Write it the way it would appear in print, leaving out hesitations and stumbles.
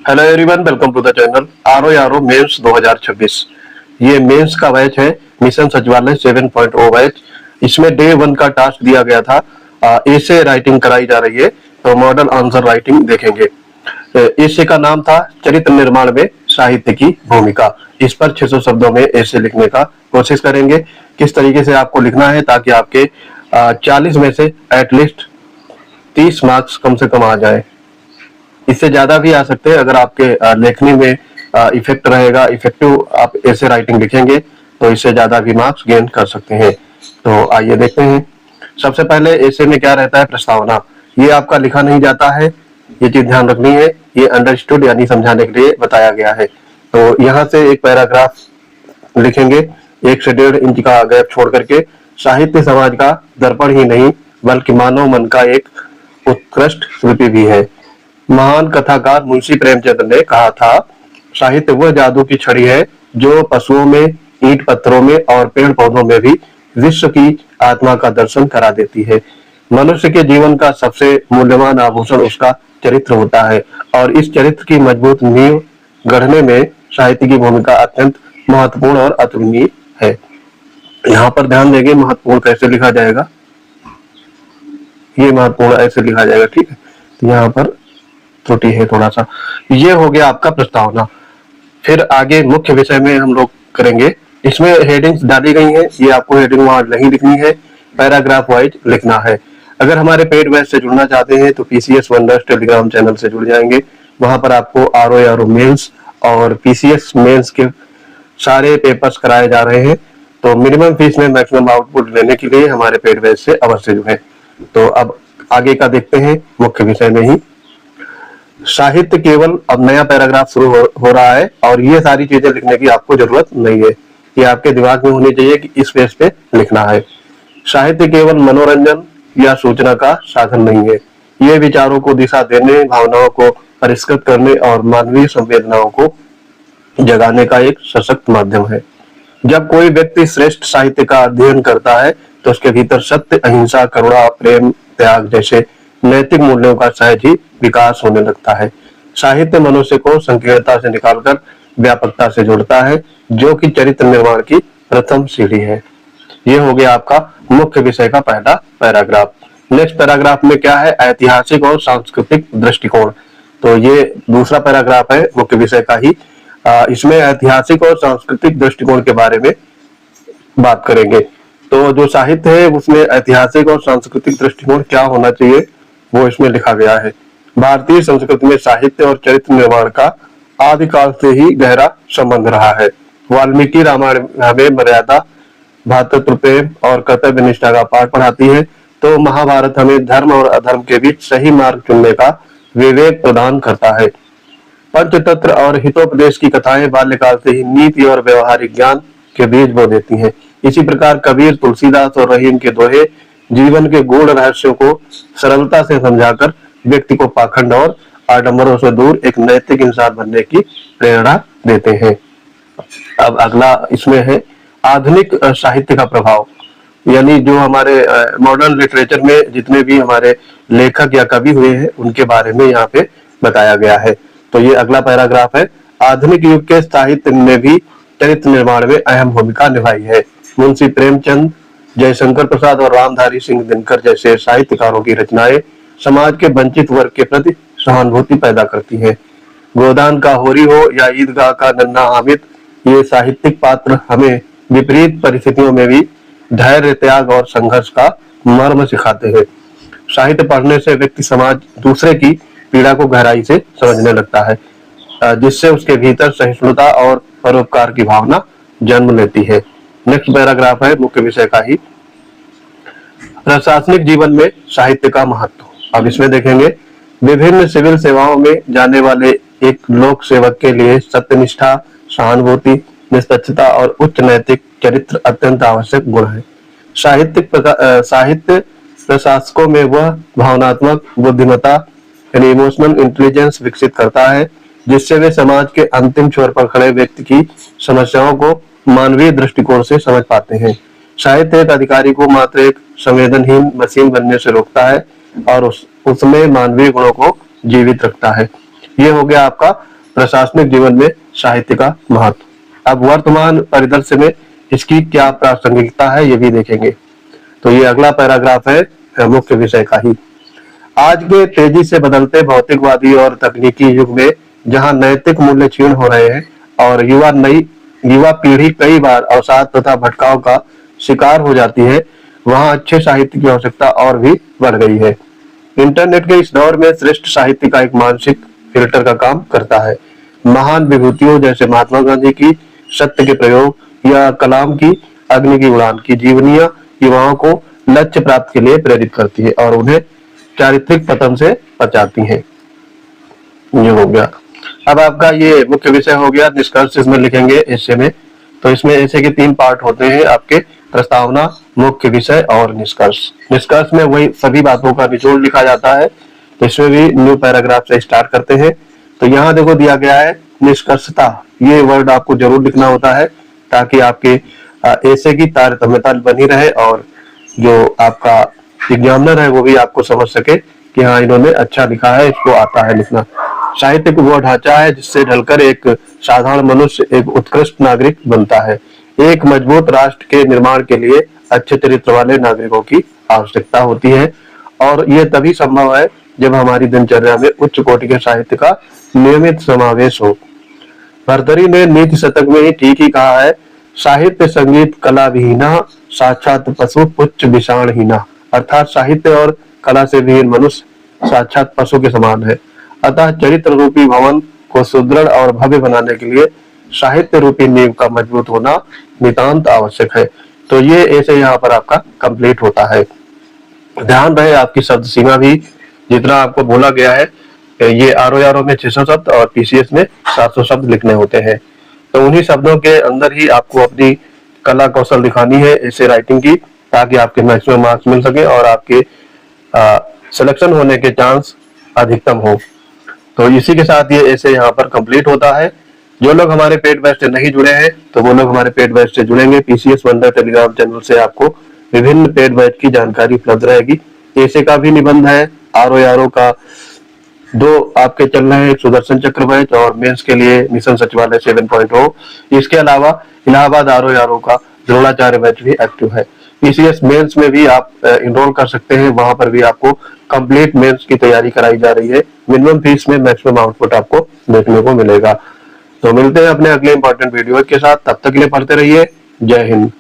Hello everyone, welcome to the channel आरो यारो mains 2026। ये मेंस का बैच है, मिशन सचिवालय 7.0 बैच। इसमें डे 1 का टास्क दिया गया था, एसे राइटिंग कराई जा रही है। तो मॉडल आंसर राइटिंग देखेंगे। एसे का नाम था चरित्र निर्माण में साहित्य की भूमिका। इस पर 600 शब्दों में एसे लिखने का कोशिश करेंगे। किस तरीके से आपको लिखना है ताकि आपके 40 में से एटलीस्ट 30 मार्क्स कम से कम आ जाए। इससे ज्यादा भी आ सकते हैं अगर आपके लेखनी में इफेक्ट रहेगा, इफेक्टिव आप ऐसे राइटिंग लिखेंगे तो इससे ज्यादा भी मार्क्स गेन कर सकते हैं। तो आइए देखते हैं। सबसे पहले ऐसे में क्या रहता है, प्रस्तावना। ये आपका लिखा नहीं जाता है, ये चीज ध्यान रखनी है। ये अंडरस्टूड यानी समझाने के लिए बताया गया है। तो यहाँ से एक पैराग्राफ लिखेंगे, 1 से 1.5 इंच का गैप छोड़ करके। साहित्य समाज का दर्पण ही नहीं बल्कि मानव मन का एक उत्कृष्ट शिल्पी भी है। महान कथाकार मुंशी प्रेमचंद ने कहा था, साहित्य वह जादू की छड़ी है जो पशुओं में, ईंट पत्थरों में और पेड़ पौधों में भी विश्व की आत्मा का दर्शन करा देती है। मनुष्य के जीवन का सबसे मूल्यवान आभूषण उसका चरित्र होता है और इस चरित्र की मजबूत नींव गढ़ने में साहित्य की भूमिका अत्यंत महत्वपूर्ण और अतुलनीय है। यहाँ पर ध्यान देंगे, महत्वपूर्ण कैसे लिखा जाएगा। ये महत्वपूर्ण ऐसे लिखा जाएगा, ठीक है। तो यहाँ पर त्रुटि है थोड़ा सा। ये हो गया आपका प्रस्तावना। फिर आगे मुख्य विषय में हम लोग करेंगे। इसमें हेडिंग्स डाली गई हैं, ये आपको हेडिंग वहां नहीं लिखनी है, पैराग्राफ वाइज लिखना है। अगर हमारे पेड बैच से जुड़ना चाहते हैं तो पीसीएस वंडर्स टेलीग्राम चैनल से जुड़ जाएंगे। वहां पर आपको आरओ यारो मेंस और पीसीएस मेंस के सारे पेपर्स कराए जा रहे हैं। तो मिनिमम फीस में मैक्सिमम आउटपुट लेने के लिए हमारे पेड बैच से अवश्य जुड़ें। तो अब आगे का देखते हैं मुख्य विषय में ही। साहित्य केवल, अब नया पैराग्राफ शुरू हो रहा है और ये सारी चीजें लिखने की आपको जरूरत नहीं है। ये आपके दिमाग में होनी चाहिए कि इस पेज पे लिखना है। साहित्य केवल मनोरंजन या सूचना का साधन नहीं है, ये विचारों को दिशा देने, भावनाओं को परिष्कृत करने और मानवीय संवेदनाओं को जगाने का एक सशक्त माध्यम है। जब कोई व्यक्ति श्रेष्ठ साहित्य का अध्ययन करता है तो उसके भीतर सत्य, अहिंसा, करुणा, प्रेम, त्याग जैसे नैतिक मूल्यों का सहज ही विकास होने लगता है। साहित्य मनुष्य को संकीर्णता से निकालकर व्यापकता से जोड़ता है, जो कि चरित्र निर्माण की प्रथम सीढ़ी है। ये हो गया आपका मुख्य विषय का पहला पैराग्राफ। नेक्स्ट पैराग्राफ में क्या है, ऐतिहासिक और सांस्कृतिक दृष्टिकोण। तो ये दूसरा पैराग्राफ है मुख्य विषय का ही। इसमें ऐतिहासिक और सांस्कृतिक दृष्टिकोण के बारे में बात करेंगे। तो जो साहित्य है उसमें ऐतिहासिक और सांस्कृतिक दृष्टिकोण क्या होना चाहिए वो इसमें लिखा गया है। भारतीय संस्कृति में साहित्य और चरित्र निर्माण का आदिकाल से ही गहरा संबंध रहा है। वाल्मीकि रामायण हमें मर्यादा, भ्रातृत्व प्रेम और कर्तव्य निष्ठा का पाठ पढ़ाती है, तो महाभारत हमें धर्म और अधर्म के बीच सही मार्ग चुनने का विवेक प्रदान करता है। पंचतंत्र और हितोपदेश की कथाएं बाल्यकाल से ही नीति और व्यवहारिक ज्ञान के बीज बो देती हैं। इसी प्रकार कबीर, तुलसीदास और रहीम के दोहे जीवन के गूढ़ रहस्यों को सरलता से समझाकर व्यक्ति को पाखंड और आडंबरों से दूर एक नैतिक इंसान बनने की प्रेरणा देते हैं। अब अगला इसमें है आधुनिक साहित्य का प्रभाव, यानी जो हमारे मॉडर्न लिटरेचर में जितने भी हमारे लेखक या कवि हुए हैं उनके बारे में यहाँ पे बताया गया है। तो ये अगला पैराग्राफ है। आधुनिक युग के साहित्य ने भी चरित्र निर्माण में अहम भूमिका निभाई है। मुंशी प्रेमचंद, जयशंकर प्रसाद और रामधारी सिंह दिनकर जैसे साहित्यकारों की रचनाएं समाज के वंचित वर्ग के प्रति सहानुभूति पैदा करती हैं। गोदान का होरी हो या ईदगाह का नन्हा हामिद, ये साहित्यिक पात्र हमें विपरीत परिस्थितियों में भी धैर्य, त्याग और संघर्ष का मर्म सिखाते हैं। साहित्य पढ़ने से व्यक्ति समाज दूसरे की पीड़ा को गहराई से समझने लगता है, जिससे उसके भीतर सहिष्णुता और परोपकार की भावना जन्म लेती है। नेक्स्ट पैराग्राफ है मुख्य विषय का ही, प्रशासनिक जीवन में साहित्य का महत्व। अब इसमें देखेंगे, विभिन्न सिविल सेवाओं में जाने वाले एक लोक सेवक के लिए सत्यनिष्ठा, सहानुभूति, निष्पक्षता और उच्च नैतिक चरित्र अत्यंत आवश्यक गुण है। साहित्य प्रशासकों में वह भावनात्मक बुद्धिमत्ता यानी इमोशनल इंटेलिजेंस विकसित करता है, जिससे वे समाज के अंतिम छोर पर खड़े व्यक्ति की समस्याओं को मानवीय दृष्टिकोण से समझ पाते हैं। साहित्य एक अधिकारी को मात्र एक संवेदनहीन मशीन बनने से रोकता है और उसमें मानवीय गुणों को जीवित रखता है। ये हो गया आपका प्रशासनिक जीवन में साहित्य का महत्व। अब वर्तमान परिदृश्य में इसकी क्या प्रासंगिकता है ये भी देखेंगे। तो ये अगला पैराग्राफ है मुख्य विषय का ही। आज के तेजी से बदलते भौतिकवादी और तकनीकी युग में जहां नैतिक मूल्य क्षीण हो रहे हैं और युवा पीढ़ी कई बार अवसाद तथा भटकाव का शिकार हो जाती है, वहां अच्छे साहित्य की आवश्यकता और भी बढ़ गई है। इंटरनेट के इस दौर में श्रेष्ठ साहित्य का एक मानसिक फिल्टर का काम करता है। महान विभूतियों जैसे महात्मा गांधी की सत्य के प्रयोग या कलाम की अग्नि की उड़ान की जीवनियां युवाओं को लक्ष्य प्राप्ति के लिए प्रेरित करती है और उन्हें चारित्रिक पतन से बचाती है। ये हो गया। अब आपका ये मुख्य विषय हो गया। निष्कर्ष इसमें लिखेंगे एसे में। तो इसमें एसे के 3 पार्ट होते हैं आपके, प्रस्तावना, मुख्य विषय और निष्कर्ष। निष्कर्ष में वही सभी बातों का निचोड़ लिखा जाता है। तो इसमें भी न्यू पैराग्राफ से स्टार्ट करते हैं। तो यहाँ देखो दिया गया है निष्कर्षता, ये वर्ड आपको जरूर लिखना होता है ताकि आपके एसे की तारतम्यता बनी रहे और जो आपका एग्जामिनर है वो भी आपको समझ सके कि हाँ इन्होंने अच्छा लिखा है, इसको आता है लिखना। साहित्य वो ढांचा है जिससे ढलकर एक साधारण मनुष्य एक उत्कृष्ट नागरिक बनता है। एक मजबूत राष्ट्र के निर्माण के लिए अच्छे चरित्र वाले नागरिकों की आवश्यकता होती है और ये तभी संभव है जब हमारी दिनचर्या में उच्च कोटि के साहित्य का नियमित समावेश हो। भर्तरी ने नीति शतक में ही ठीक ही कहा है, साहित्य संगीत कला विहीना साक्षात पशु पुच्छ विषाणहीना। अर्थात साहित्य और कला से विहीन मनुष्य साक्षात पशु के समान है। अतः चरित्र रूपी भवन को सुदृढ़ और भव्य बनाने के लिए साहित्य रूपी नींव का मजबूत होना नितांत आवश्यक है। तो ये ऐसे यहाँ पर आपका कंप्लीट होता है। ध्यान रहे आपकी शब्द सीमा भी जितना आपको बोला गया है, ये आरओ में 600 शब्द और पीसीएस में 700 शब्द लिखने होते हैं। तो उन्हीं शब्दों के अंदर ही आपको अपनी कला कौशल दिखानी है ऐसे राइटिंग की, ताकि आपके मैक्सिमम मार्क्स मिल सके और आपके सिलेक्शन होने के चांस अधिकतम हो। तो इसी के साथ ये ऐसे यहाँ पर कंप्लीट होता है। जो लोग हमारे पेड बैच से नहीं जुड़े हैं तो वो लोग हमारे पेड बैच से जुड़ेंगे। पीसीएस वंडर टेलीग्राम चैनल से आपको विभिन्न पेड बैच की जानकारी उपलब्ध रहेगी। ऐसे का भी निबंध है, आरओ का 2 आपके चल रहे हैं, सुदर्शन चक्र बैच और मेंस के लिए मिशन सचिवालय 7.0। इसके अलावा इलाहाबाद आरओ का द्रोणाचार्य बैच भी एक्टिव है। पीसीएस मेंस में भी आप इनरोल कर सकते हैं, वहां पर भी आपको कंप्लीट मेंस की तैयारी कराई जा रही है। मिनिमम फीस में मैक्सिमम आउटपुट आपको देखने को मिलेगा। तो मिलते हैं अपने अगले इंपॉर्टेंट वीडियो के साथ, तब तक के लिए पढ़ते रहिए। जय हिंद।